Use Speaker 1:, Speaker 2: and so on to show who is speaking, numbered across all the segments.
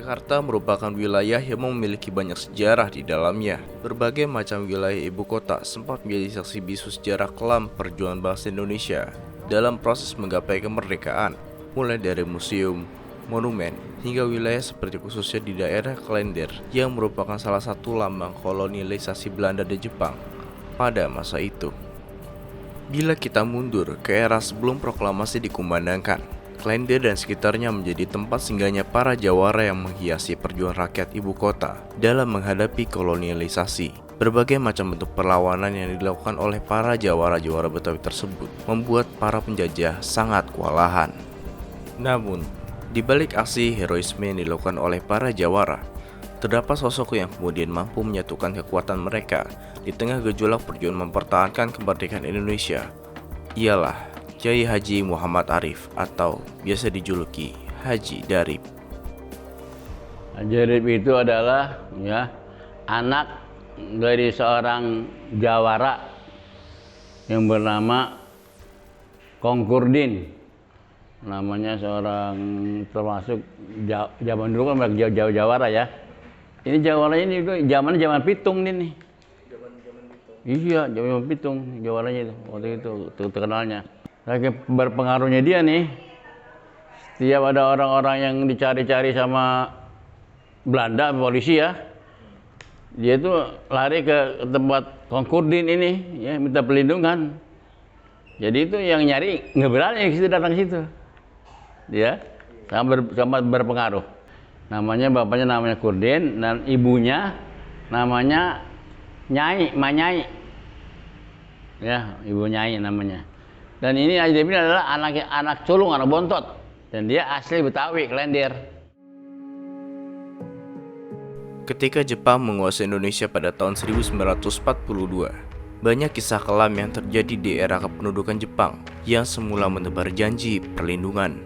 Speaker 1: Jakarta merupakan wilayah yang memiliki banyak sejarah di dalamnya. Berbagai macam wilayah ibu kota sempat menjadi saksi bisu sejarah kelam perjuangan bangsa Indonesia dalam proses menggapai kemerdekaan, mulai dari museum, monumen, hingga wilayah seperti khususnya di daerah Klender yang merupakan salah satu lambang kolonialisasi Belanda dan Jepang pada masa itu. Bila kita mundur ke era sebelum proklamasi dikumandangkan, Klender dan sekitarnya menjadi tempat singgahnya para jawara yang menghiasi perjuangan rakyat ibu kota dalam menghadapi kolonialisasi. Berbagai macam bentuk perlawanan yang dilakukan oleh para jawara-jawara Betawi tersebut membuat para penjajah sangat kewalahan. Namun, di balik aksi heroisme yang dilakukan oleh para jawara, terdapat sosok yang kemudian mampu menyatukan kekuatan mereka di tengah gejolak perjuangan mempertahankan kemerdekaan Indonesia. Ialah Kiai Haji Muhammad Arif atau biasa dijuluki Haji Darip.
Speaker 2: Haji Darip itu adalah anak dari seorang jawara yang bernama Kongkurdin. Namanya seorang termasuk zaman dulu kan jawara ya. Ini jawaranya ini zaman Pitung ini. Zaman Pitung. Iya, zaman Pitung jawaranya itu. Waktu itu terkenalnya. Lagi berpengaruhnya dia nih, setiap ada orang-orang yang dicari-cari sama Belanda, polisi ya, dia tuh lari ke tempat Kongkurdin ini, ya minta perlindungan. Jadi itu yang nyari nggak berani ke situ, datang ke situ. Dia sangat berpengaruh. Bapaknya namanya Kurdin dan ibunya namanya Manyai. Ya, ibu Nyai namanya. Dan ini Haji Darip adalah anak sulung, anak bontot. Dan dia asli Betawi, Klender.
Speaker 1: Ketika Jepang menguasai Indonesia pada tahun 1942, banyak kisah kelam yang terjadi di era kependudukan Jepang yang semula menebar janji perlindungan.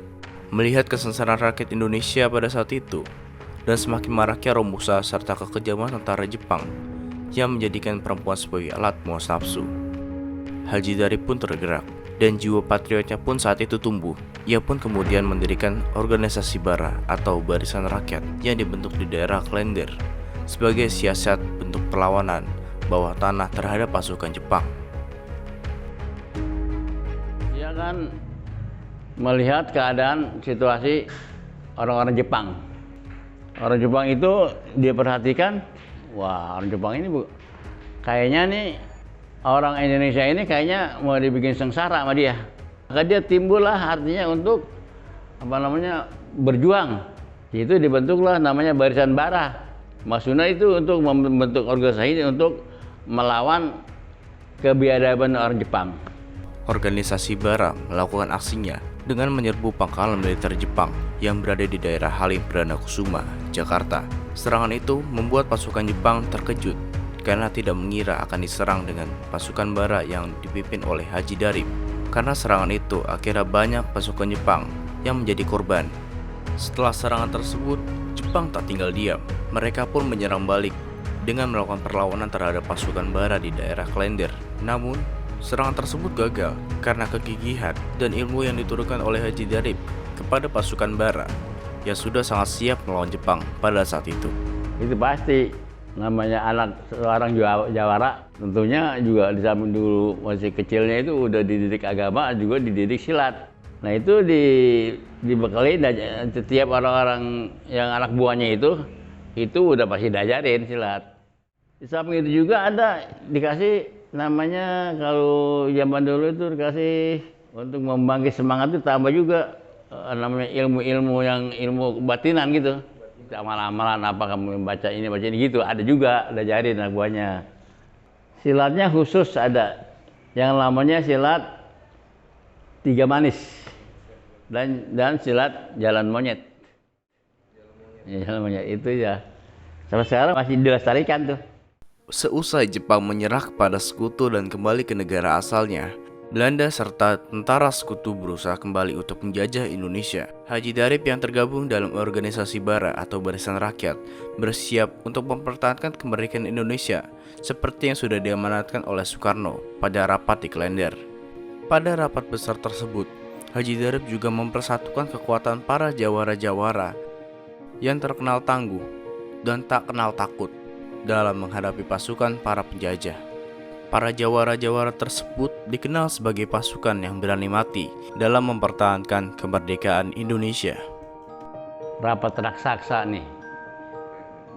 Speaker 1: Melihat kesengsaraan rakyat Indonesia pada saat itu, dan semakin maraknya romusa serta kekejaman tentara Jepang yang menjadikan perempuan sebagai alat muas nafsu, Haji Darip pun tergerak. Dan jiwa patriotnya pun saat itu tumbuh. Ia pun kemudian mendirikan organisasi Bara atau Barisan Rakyat yang dibentuk di daerah Klender sebagai siasat bentuk perlawanan bawah tanah terhadap pasukan Jepang.
Speaker 2: Dia kan melihat keadaan situasi orang-orang Jepang. Orang Jepang itu dia perhatikan, wah orang Jepang ini kayaknya nih orang Indonesia ini kayaknya mau dibikin sengsara sama dia. Maka dia timbullah artinya untuk berjuang. Itu dibentuklah namanya Barisan Bara. Maksudnya itu untuk membentuk organisasi untuk melawan kebiadaban orang Jepang.
Speaker 1: Organisasi Bara melakukan aksinya dengan menyerbu pangkalan militer Jepang yang berada di daerah Halim Perdana Kusuma, Jakarta. Serangan itu membuat pasukan Jepang terkejut karena tidak mengira akan diserang dengan pasukan Bara yang dipimpin oleh Haji Darip. Karena serangan itu, akhirnya banyak pasukan Jepang yang menjadi korban. Setelah serangan tersebut, Jepang tak tinggal diam. Mereka pun menyerang balik dengan melakukan perlawanan terhadap pasukan Bara di daerah Klender. Namun, serangan tersebut gagal karena kegigihan dan ilmu yang diturunkan oleh Haji Darip kepada pasukan Bara yang sudah sangat siap melawan Jepang pada saat itu.
Speaker 2: Itu pasti. Namanya anak seorang jawara, tentunya juga di zaman dulu masih kecilnya itu udah dididik agama, juga dididik silat. Nah itu dibekali setiap orang-orang yang anak buahnya itu udah pasti diajarin silat. Di samping itu juga ada dikasih namanya, kalau zaman dulu itu dikasih untuk membangkit semangat itu tambah juga namanya ilmu batinan gitu. Amalan-amalan apa kamu baca ini gitu, ada juga diajarin anak buahnya. Silatnya khusus ada yang namanya silat 3 manis dan silat jalan monyet. Jalan monyet itu ya sampai sekarang masih dilestarikan tuh.
Speaker 1: Seusai Jepang menyerah kepada sekutu dan kembali ke negara asalnya, Belanda serta tentara sekutu berusaha kembali untuk menjajah Indonesia. Haji Darip yang tergabung dalam organisasi Bara atau Barisan Rakyat bersiap untuk mempertahankan kemerdekaan Indonesia seperti yang sudah diamanatkan oleh Soekarno pada rapat di Klender. Pada rapat besar tersebut, Haji Darip juga mempersatukan kekuatan para jawara-jawara yang terkenal tangguh dan tak kenal takut dalam menghadapi pasukan para penjajah. Para jawara-jawara tersebut dikenal sebagai pasukan yang berani mati dalam mempertahankan kemerdekaan Indonesia.
Speaker 2: Rapat raksasa nih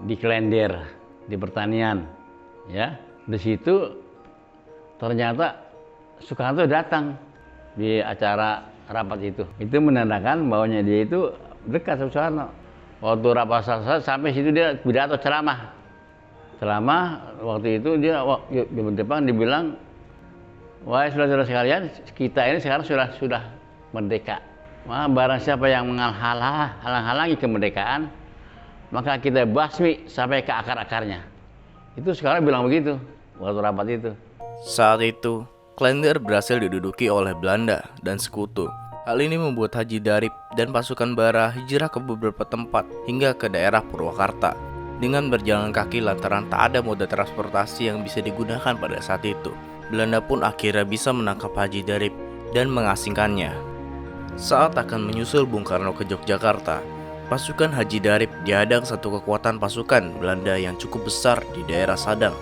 Speaker 2: di Klender, di pertanian, ya. Di situ ternyata Soekarno datang di acara rapat itu. Itu menandakan bahwanya dia itu dekat sama Soekarno. Waktu rapat raksasa sampai situ dia pidato ceramah. Waktu itu dia di depan dibilang, wahai saudara-saudara sekalian, kita ini sekarang sudah merdeka. Wah, barang siapa yang menghalang-halangi kemerdekaan, maka kita basmi sampai ke akar-akarnya. Itu sekarang bilang begitu waktu rapat itu.
Speaker 1: Saat itu, Klender berhasil diduduki oleh Belanda dan sekutu. Hal ini membuat Haji Darip dan pasukan Bara hijrah ke beberapa tempat hingga ke daerah Purwakarta dengan berjalan kaki lantaran tak ada moda transportasi yang bisa digunakan pada saat itu. Belanda pun akhirnya bisa menangkap Haji Darip dan mengasingkannya. Saat akan menyusul Bung Karno ke Yogyakarta, pasukan Haji Darip dihadang satu kekuatan pasukan Belanda yang cukup besar di daerah Sadang.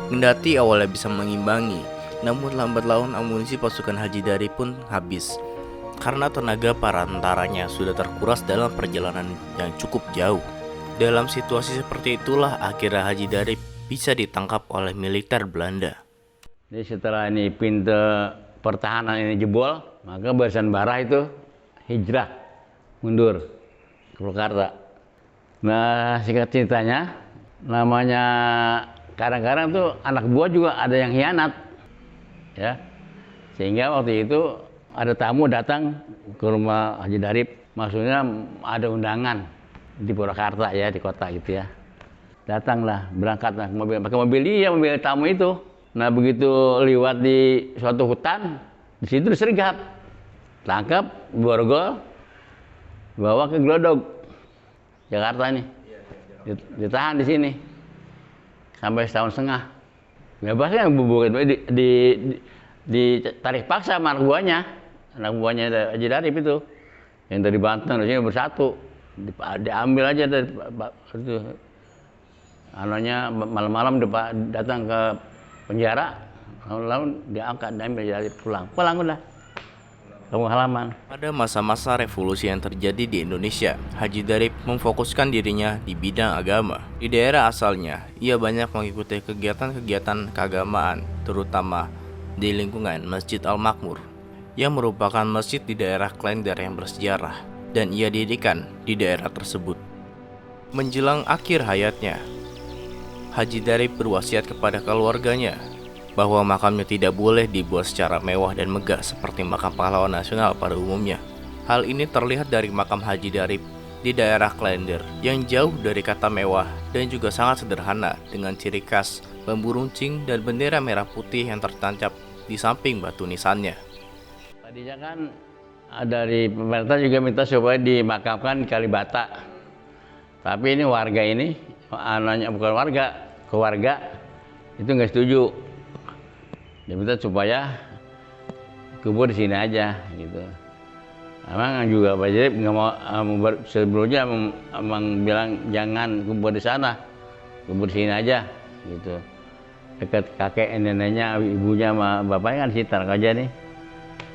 Speaker 1: Kendati awalnya bisa mengimbangi, namun lambat laun amunisi pasukan Haji Darip pun habis karena tenaga para tentaranya sudah terkuras dalam perjalanan yang cukup jauh. Dalam situasi seperti itulah akhirnya Haji Darip bisa ditangkap oleh militer Belanda.
Speaker 2: Jadi setelah ini pintu pertahanan ini jebol, maka barisan Bara itu hijrah mundur ke Purwakarta. Nah, singkat ceritanya, namanya kadang-kadang tuh anak buah juga ada yang hianat, ya. Sehingga waktu itu ada tamu datang ke rumah Haji Darip, maksudnya ada undangan di Purwakarta ya, di kota gitu ya. Datanglah, berangkatlah pakai mobil dia, mobil tamu itu. Nah, begitu lewat di suatu hutan, di situ disergap, tangkap, borgol, bawa ke Glodok, Jakarta nih. Ditahan di sini sampai setahun setengah. Bebasnya ditarik paksa sama anak buahnya Haji Darip itu, yang dari Banten di sini bersatu. Diambil aja dari itu, anunya malam-malam datang ke penjara, lalu diangkat, diambil jadi pulang udah kampung halaman.
Speaker 1: Pada masa-masa revolusi yang terjadi di Indonesia, Haji Darip memfokuskan dirinya di bidang agama. Di daerah asalnya, ia banyak mengikuti kegiatan-kegiatan keagamaan, terutama di lingkungan Masjid Al-Makmur, yang merupakan masjid di daerah Klender yang bersejarah, dan ia dirikan di daerah tersebut. Menjelang akhir hayatnya, Haji Darip berwasiat kepada keluarganya bahwa makamnya tidak boleh dibuat secara mewah dan megah seperti makam pahlawan nasional pada umumnya. Hal ini terlihat dari makam Haji Darip di daerah Klender yang jauh dari kata mewah dan juga sangat sederhana dengan ciri khas bambu runcing dan bendera merah putih yang tertancap di samping batu nisannya.
Speaker 2: Tadinya kan dari pemerintah juga minta supaya dimakamkan di Kalibata. Tapi ini warga ini, bukan keluarga itu nggak setuju. Dia minta supaya kubur di sini aja, gitu. Emang juga Pak Darip nggak mau, sebelumnya emang bilang jangan kubur di sana, kubur di sini aja, gitu. Dekat kakek neneknya, ibunya sama bapaknya kan di situ aja nih,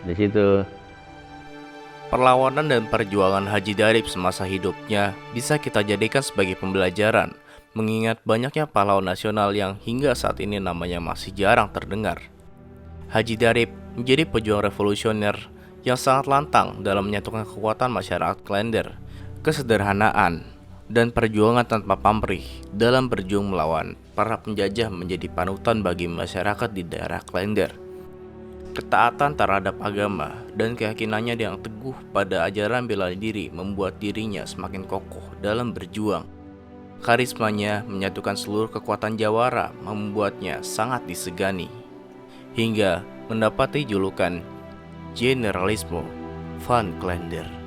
Speaker 2: di situ.
Speaker 1: Perlawanan dan perjuangan Haji Darip semasa hidupnya bisa kita jadikan sebagai pembelajaran, mengingat banyaknya pahlawan nasional yang hingga saat ini namanya masih jarang terdengar. Haji Darip menjadi pejuang revolusioner yang sangat lantang dalam menyatukan kekuatan masyarakat Klender, kesederhanaan, dan perjuangan tanpa pamrih dalam berjuang melawan para penjajah menjadi panutan bagi masyarakat di daerah Klender. Ketaatan terhadap agama dan keyakinannya yang teguh pada ajaran bela diri membuat dirinya semakin kokoh dalam berjuang. Karismanya menyatukan seluruh kekuatan jawara membuatnya sangat disegani, hingga mendapati julukan Generalismo van Klender.